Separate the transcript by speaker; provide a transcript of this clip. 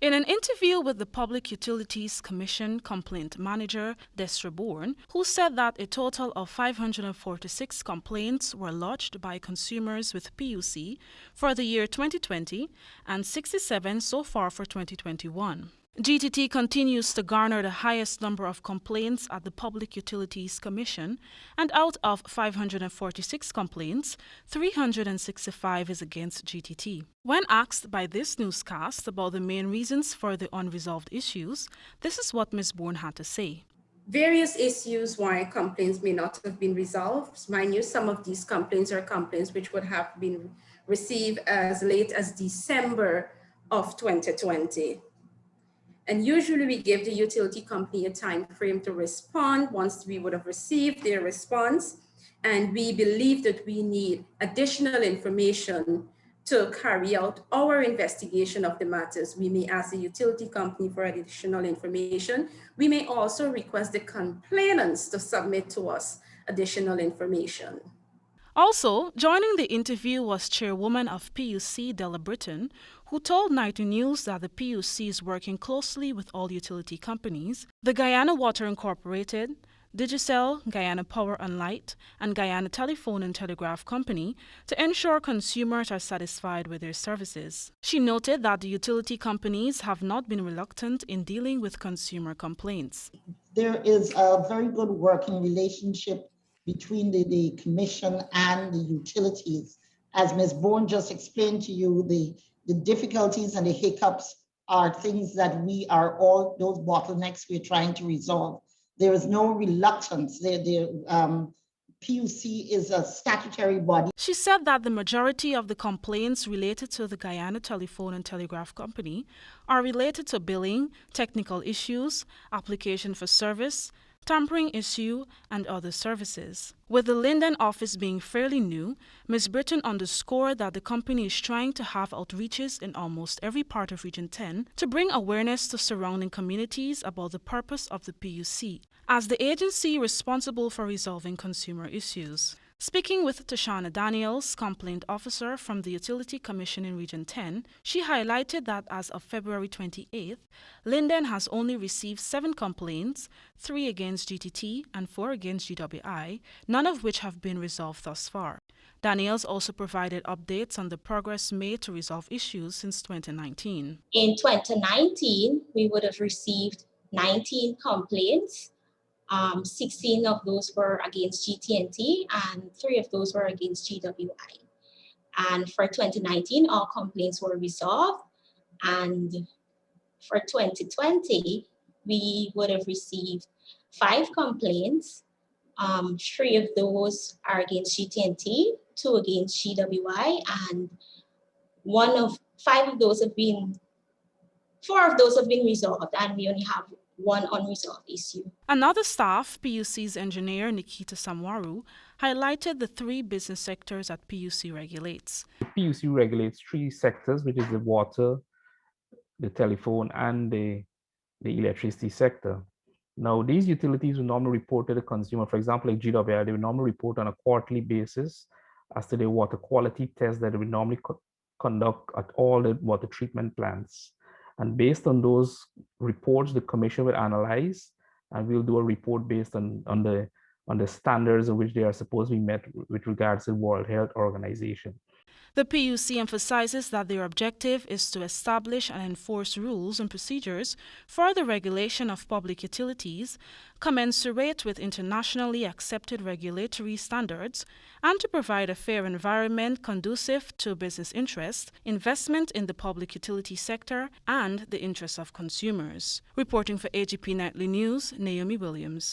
Speaker 1: In an interview with the Public Utilities Commission complaint manager, DESTRA BOURNE, who said that a total of 546 complaints were lodged by consumers with PUC for the year 2020 and 67 so far for 2021. GTT continues to garner the highest number of complaints at the Public Utilities Commission, and out of 546 complaints, 365 is against GTT. When asked by this newscast about the main reasons for the unresolved issues, this is what Ms. Bourne had to say.
Speaker 2: Various issues why complaints may not have been resolved. Mind you, some of these complaints are complaints which would have been received as late as December of 2020. And usually we give the utility company a time frame to respond once we would have received their response. And we believe that we need additional information to carry out our investigation of the matters. We may ask the utility company for additional information. We may also request the complainants to submit to us additional information.
Speaker 1: Also, joining the interview was Chairwoman of PUC, DELA BRITTON, who told Nightly News that the PUC is working closely with all utility companies, the Guyana Water Incorporated, Digicel, Guyana Power and Light, and Guyana Telephone and Telegraph Company to ensure consumers are satisfied with their services. She noted that the utility companies have not been reluctant in dealing with consumer complaints.
Speaker 3: There is a very good working relationship between the commission and the utilities. As Ms. Bourne just explained to you, the difficulties and the hiccups are things that we are all, those bottlenecks we're trying to resolve. There is no reluctance. PUC is a statutory body.
Speaker 1: She said that the majority of the complaints related to the Guyana Telephone and Telegraph Company are related to billing, technical issues, application for service, tampering issue, and other services. With the Linden office being fairly new, Ms. Britton underscored that the company is trying to have outreaches in almost every part of Region 10 to bring awareness to surrounding communities about the purpose of the PUC, as the agency responsible for resolving consumer issues. Speaking with TASHANNA Daniels, complaint officer from the Utility Commission in Region 10, she highlighted that as of February 28th, Linden has only received 7 complaints, 3 against GTT and 4 against GWI, none of which have been resolved thus far. Daniels also provided updates on the progress made to resolve issues since 2019.
Speaker 4: In 2019, we would have received 19 complaints. 16 of those were against GT&T and 3 of those were against GWI. And for 2019, all complaints were resolved. And for 2020, we would have received 5 complaints. 3 of those are against GT&T, 2 against GWI, and 4 of those have been resolved, and we only have 1 unresolved issue.
Speaker 1: Another staff, PUC's engineer Nikita Samwaru, highlighted the 3 business sectors that PUC regulates.
Speaker 5: PUC regulates 3 sectors, which is the water, the telephone, and the electricity sector. Now, these utilities will normally report to the consumer. For example, like GWI, they will normally report on a quarterly basis as to the water quality tests that they will normally conduct at all the water treatment plants. And based on those reports, the commission will analyze, and we'll do a report based on the standards in which they are supposed to be met with regards to the World Health Organization.
Speaker 1: The PUC emphasizes that their objective is to establish and enforce rules and procedures for the regulation of public utilities commensurate with internationally accepted regulatory standards, and to provide a fair environment conducive to business interest, investment in the public utility sector, and the interests of consumers. Reporting for AGP Nightly News, Naomi Williams.